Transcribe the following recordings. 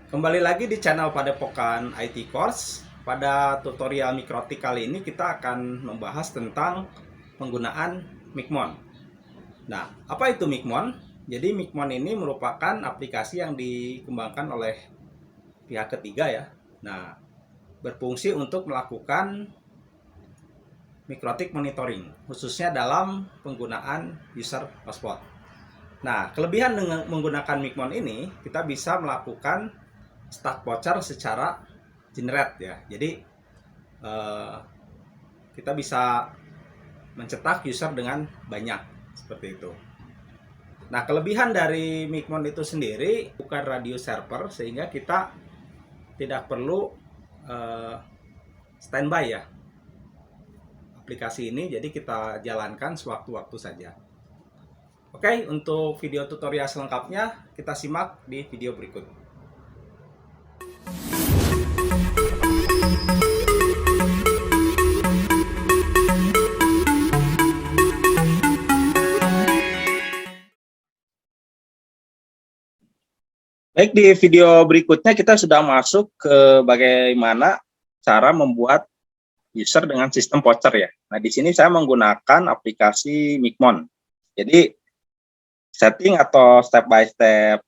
Kembali lagi di channel Padepokan IT Course. Pada tutorial mikrotik kali ini kita akan membahas tentang penggunaan Micmon. Nah, apa itu Micmon? Jadi Micmon ini merupakan aplikasi yang dikembangkan oleh pihak ketiga ya. Nah, berfungsi untuk melakukan mikrotik monitoring, khususnya dalam penggunaan user hotspot. Nah, kelebihan dengan menggunakan Micmon ini, kita bisa melakukan start voucher secara generate ya. Jadi eh, kita bisa mencetak user dengan banyak seperti itu. Nah, kelebihan dari Micmon itu sendiri bukan radio server sehingga kita tidak perlu eh, standby ya aplikasi ini, jadi kita jalankan sewaktu-waktu saja. Oke, untuk video tutorial selengkapnya kita simak di video berikut. Baik, di video berikutnya kita sudah masuk ke bagaimana cara membuat user dengan sistem voucher ya. Nah, di sini saya menggunakan aplikasi Micmon. Jadi, setting atau step by step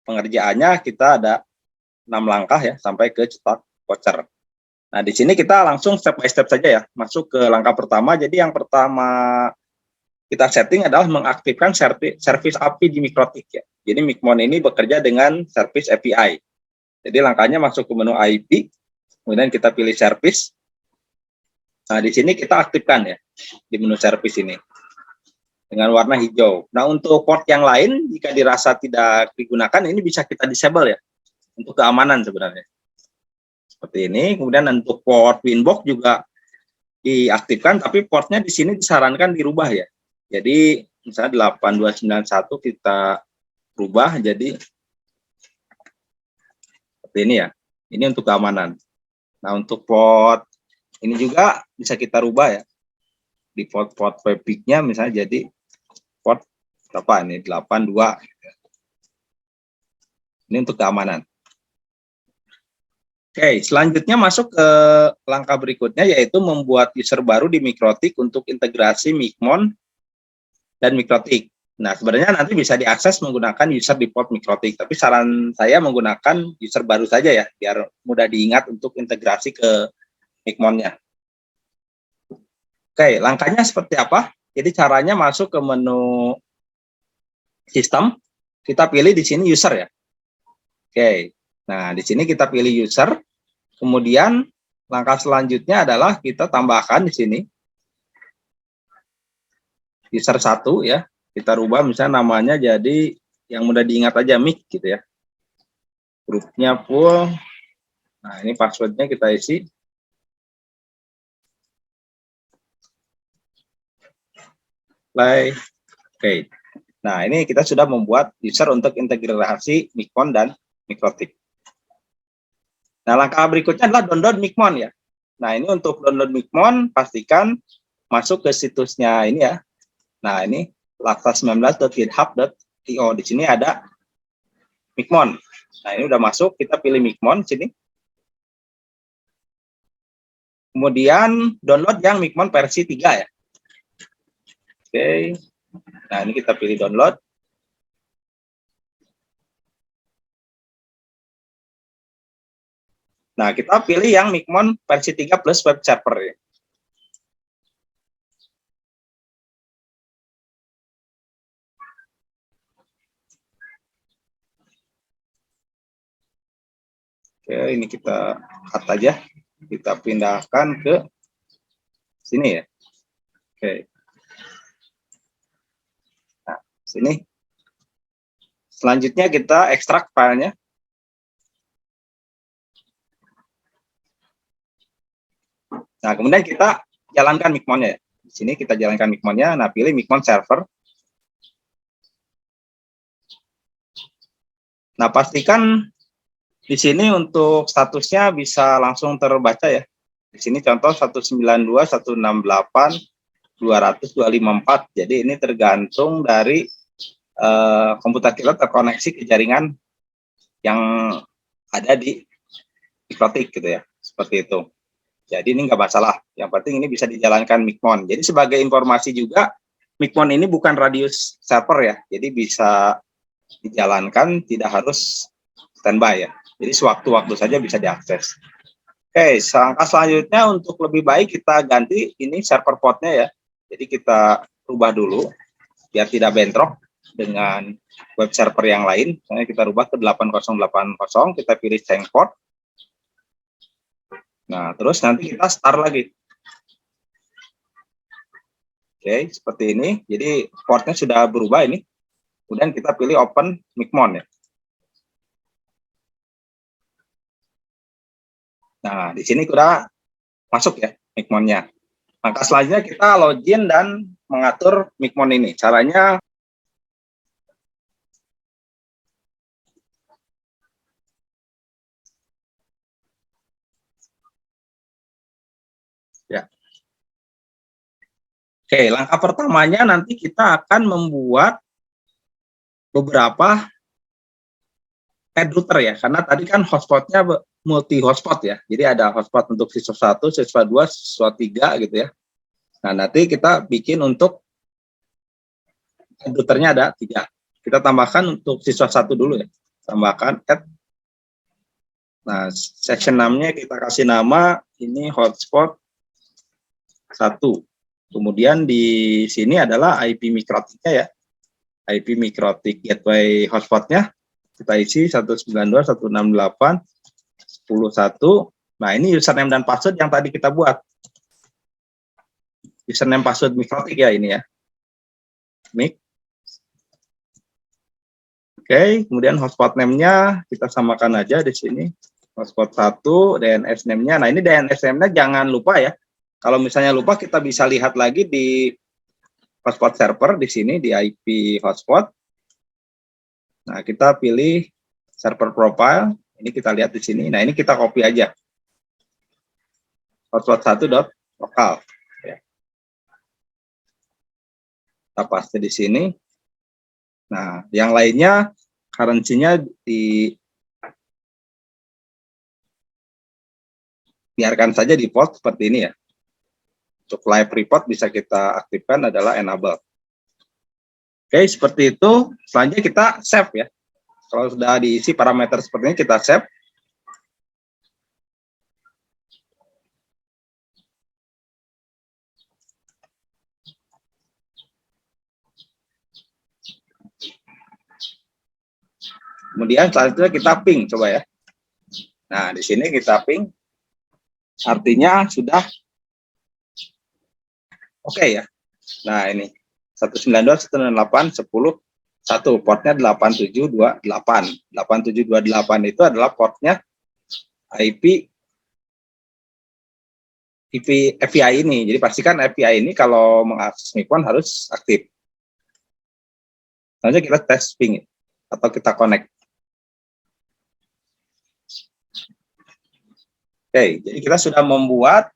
pengerjaannya kita ada 6 langkah ya sampai ke cetak voucher. Nah, di sini kita langsung step by step saja ya, masuk ke langkah pertama. Jadi yang pertama kita setting adalah mengaktifkan service API di Mikrotik ya. Jadi Micmon ini bekerja dengan service API. Jadi langkahnya masuk ke menu IP, kemudian kita pilih service. Nah, di sini kita aktifkan ya, di menu service ini, dengan warna hijau. Nah, untuk port yang lain, jika dirasa tidak digunakan, ini bisa kita disable ya, untuk keamanan sebenarnya. Seperti ini, kemudian untuk port Winbox juga diaktifkan, tapi portnya di sini disarankan dirubah ya. Jadi, misalnya 8291 kita rubah jadi seperti ini ya. Ini untuk keamanan. Nah, untuk port ini juga bisa kita rubah ya. Di port webpic-nya misalnya jadi port berapa ini? 82. Ini untuk keamanan. Oke, selanjutnya masuk ke langkah berikutnya yaitu membuat user baru di Mikrotik untuk integrasi Micmon dan Mikrotik. Nah, sebenarnya nanti bisa diakses menggunakan user default Mikrotik, tapi saran saya menggunakan user baru saja ya, biar mudah diingat untuk integrasi ke Micmon-nya. Oke, langkahnya seperti apa? Jadi caranya masuk ke menu sistem, kita pilih di sini user ya. Oke, nah di sini kita pilih user, kemudian langkah selanjutnya adalah kita tambahkan di sini user 1 ya. Kita rubah misalnya namanya jadi yang mudah diingat aja mic gitu ya. Grupnya full. Nah, ini passwordnya kita isi. Play. Oke. Nah, ini kita sudah membuat user untuk integrasi Micmon dan Mikrotik. Nah, langkah berikutnya adalah download Micmon ya. Nah, ini untuk download Micmon, pastikan masuk ke situsnya ini ya. Nah, ini laksa19.github.io. Di sini ada Micmon. Nah, ini udah masuk, kita pilih Micmon sini. Kemudian download yang Micmon versi 3 ya. Oke. Nah, ini kita pilih download. Nah, kita pilih yang Micmon versi 3 plus web server ya. Oke, ini kita cut aja. Kita pindahkan ke sini ya. Oke. Nah, sini. Selanjutnya kita ekstrak filenya. Nah, kemudian kita jalankan Micmonnya. Di sini kita jalankan Micmonnya. Nah, pilih Micmon server. Nah, pastikan di sini untuk statusnya bisa langsung terbaca ya. Di sini contoh 192.168.200.254. Jadi ini tergantung dari komputer kita terkoneksi ke jaringan yang ada di Mikrotik gitu ya, seperti itu. Jadi ini nggak masalah, yang penting ini bisa dijalankan Mikmon. Jadi sebagai informasi juga, Mikmon ini bukan radius server ya, jadi bisa dijalankan, tidak harus standby ya. Jadi sewaktu-waktu saja bisa diakses. Oke, langkah selanjutnya untuk lebih baik kita ganti ini server portnya ya. Jadi kita rubah dulu biar tidak bentrok dengan web server yang lain. Misalnya kita rubah ke 8080, kita pilih change port. Nah, terus nanti kita start lagi. Oke, seperti ini. Jadi portnya sudah berubah ini. Kemudian kita pilih open Mikmon ya. Nah, di sini sudah masuk ya Mikmonnya. Langkah selanjutnya kita login dan mengatur Mikmon ini. Caranya ya. Oke, langkah pertamanya nanti kita akan membuat beberapa head router ya, karena tadi kan hotspotnya multi hotspot ya. Jadi ada hotspot untuk siswa 1, siswa 2, siswa 3 gitu ya. Nah, nanti kita bikin untuk head routernya ada 3. Kita tambahkan untuk siswa 1 dulu ya. Tambahkan add. Nah, section 6-nya kita kasih nama ini hotspot 1. Kemudian di sini adalah IP Mikrotiknya ya. IP Mikrotik gateway hotspotnya kita isi 192.168.10.1. Nah, ini username dan password yang tadi kita buat. Username password Mikrotik ya ini ya. Mik. Oke, kemudian hotspot name-nya kita samakan aja di sini. Hotspot 1, DNS name-nya. Nah, ini DNS name-nya jangan lupa ya. Kalau misalnya lupa, kita bisa lihat lagi di hotspot server di sini di IP hotspot. Nah, kita pilih server profile. Ini kita lihat di sini. Nah, ini kita copy aja. Hotspot1.local. Ya. Kita paste di sini. Nah, yang lainnya currency-nya biarkan saja default seperti ini ya. Untuk live report bisa kita aktifkan adalah enable. Oke, seperti itu. Selanjutnya kita save ya. Kalau sudah diisi parameter seperti ini, kita save. Kemudian selanjutnya kita ping, coba ya. Nah, di sini kita ping. Artinya sudah oke ya. Nah, ini 192.168.10.1, portnya 8728. 8728 itu adalah portnya IP API ini. Jadi pastikan API ini kalau mengakses Mikmon harus aktif. Selanjutnya kita tes ping atau kita connect. Oke, jadi kita sudah membuat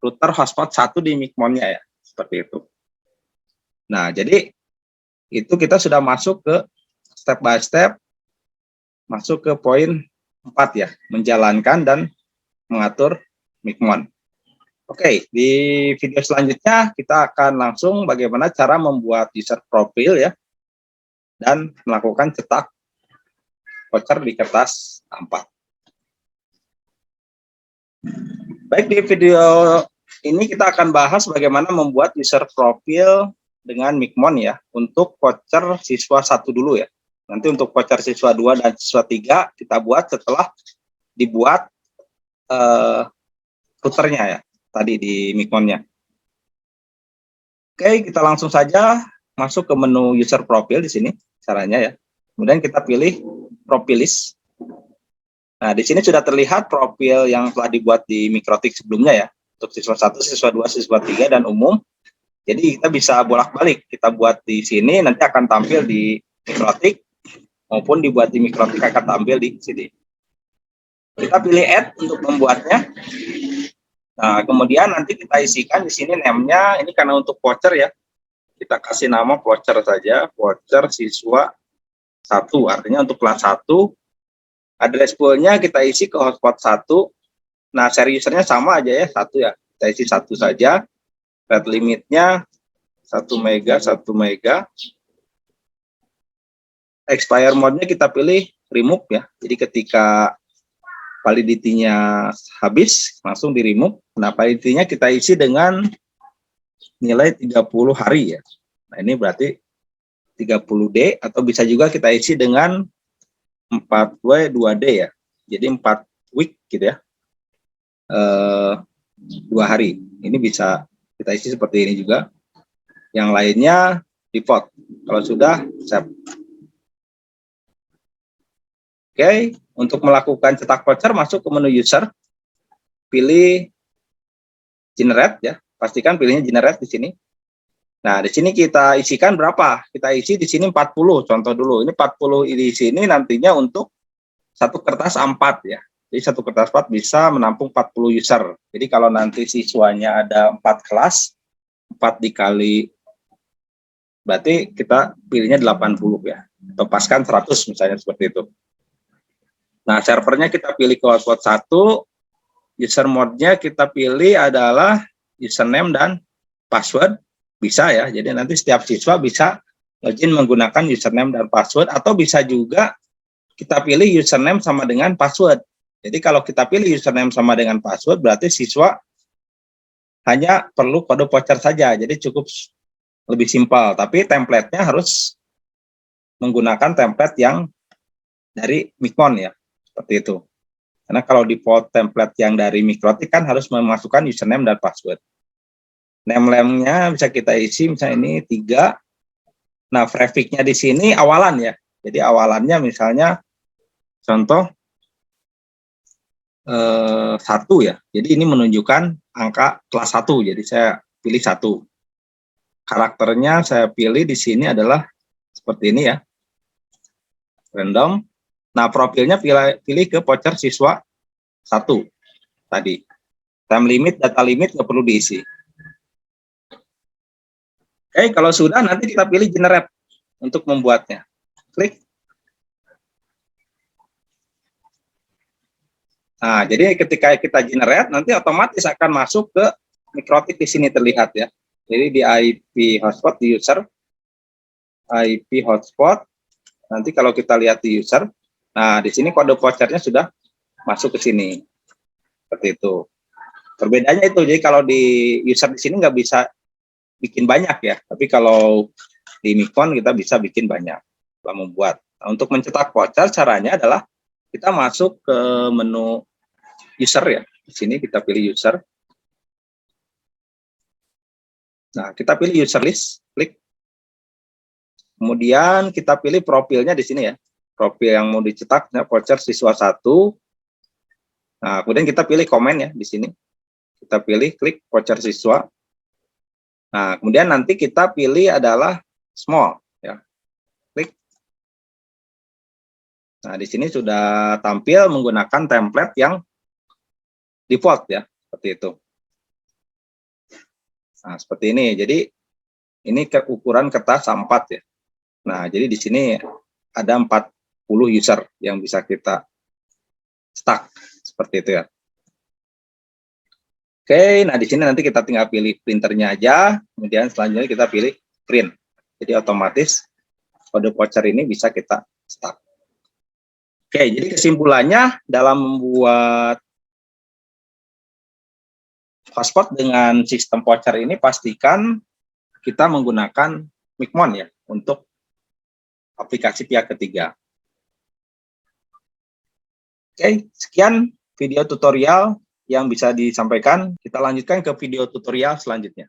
router hotspot 1 di Mikmonnya ya, seperti itu. Nah, jadi itu kita sudah masuk ke step by step, masuk ke poin 4 ya, menjalankan dan mengatur Mikmon. Oke, di video selanjutnya kita akan langsung bagaimana cara membuat user profile ya, dan melakukan cetak voucher di kertas A4. Baik, di video ini kita akan bahas bagaimana membuat user profile dengan Mikmon ya, untuk voucher siswa 1 dulu ya. Nanti untuk voucher siswa 2 dan siswa 3 kita buat setelah dibuat routernya ya, tadi di Mikmonnya. Oke, kita langsung saja masuk ke menu user profile di sini caranya ya. Kemudian kita pilih profile list. Nah, di sini sudah terlihat profil yang telah dibuat di Mikrotik sebelumnya ya, untuk siswa 1, siswa 2, siswa 3, dan umum. Jadi kita bisa bolak-balik, kita buat di sini, nanti akan tampil di Mikrotik, maupun dibuat di Mikrotik akan tampil di sini. Kita pilih add untuk membuatnya. Nah, kemudian nanti kita isikan di sini name-nya, ini karena untuk voucher ya, kita kasih nama voucher saja, voucher siswa 1, artinya untuk kelas 1, Address poolnya kita isi ke hotspot 1. Nah, seri usernya sama aja ya, 1 ya. Kita isi 1 saja. Rate limitnya 1 mega, 1 mega. Expire mode-nya kita pilih remove ya. Jadi ketika validity-nya habis, langsung di remove. Nah, validity-nya kita isi dengan nilai 30 hari ya. Nah, ini berarti 30D, atau bisa juga kita isi dengan 4W 2D ya. Jadi 4 week gitu ya. 2 hari. Ini bisa kita isi seperti ini juga. Yang lainnya default. Kalau sudah, save. Oke, untuk melakukan cetak voucher, masuk ke menu user, pilih generate ya, pastikan pilihnya generate di sini. Nah, di sini kita isikan berapa? Kita isi di sini 40, contoh dulu. Ini 40 di sini nantinya untuk satu kertas A4 ya. Jadi satu kertas A4 bisa menampung 40 user. Jadi kalau nanti siswanya ada 4 kelas, 4 dikali, berarti kita pilihnya 80 ya. Atau paskan 100 misalnya seperti itu. Nah, servernya kita pilih ke hotspot 1, user mode-nya kita pilih adalah username dan password, bisa ya. Jadi nanti setiap siswa bisa login menggunakan username dan password, atau bisa juga kita pilih username sama dengan password. Jadi kalau kita pilih username sama dengan password, berarti siswa hanya perlu kode voucher saja. Jadi cukup lebih simpel, tapi template-nya harus menggunakan template yang dari Micmon ya. Seperti itu. Karena kalau default template yang dari Mikrotik kan harus memasukkan username dan password. Name-nya bisa kita isi misalnya ini 3. Nah, prefix-nya di sini awalan ya. Jadi awalannya misalnya contoh 1 ya. Jadi ini menunjukkan angka kelas 1. Jadi saya pilih 1. Karakternya saya pilih di sini adalah seperti ini ya. Random. Nah, profilnya pilih ke voucher siswa 1 tadi. Time limit, data limit nggak perlu diisi. Oke, kalau sudah nanti kita pilih generate untuk membuatnya. Klik. Nah, jadi ketika kita generate, nanti otomatis akan masuk ke Mikrotik di sini terlihat ya. Jadi di IP hotspot di user, IP hotspot. Nanti kalau kita lihat di user, nah di sini kode vouchernya sudah masuk ke sini. Seperti itu. Perbedaannya itu, jadi kalau di user di sini nggak bisa bikin banyak ya, tapi kalau di Micmon kita bisa bikin banyak setelah membuat. Nah, untuk mencetak voucher caranya adalah kita masuk ke menu user ya. Di sini kita pilih user. Nah, kita pilih user list, klik. Kemudian kita pilih profilnya di sini ya. Profil yang mau dicetak, voucher siswa 1. Nah, kemudian kita pilih komen ya di sini. Kita pilih klik voucher siswa. Nah, kemudian nanti kita pilih adalah small ya. Klik. Nah, di sini sudah tampil menggunakan template yang default ya, seperti itu. Nah, seperti ini. Jadi ini ukuran kertas A4 ya. Nah, jadi di sini ada 40 user yang bisa kita stack seperti itu ya. Oke, nah di sini nanti kita tinggal pilih printernya aja, kemudian selanjutnya kita pilih print. Jadi otomatis kode voucher ini bisa kita stack. Oke, jadi kesimpulannya dalam membuat hotspot dengan sistem voucher ini pastikan kita menggunakan Micmon ya untuk aplikasi pihak ketiga. Oke, sekian video tutorial yang bisa disampaikan. Kita lanjutkan ke video tutorial selanjutnya.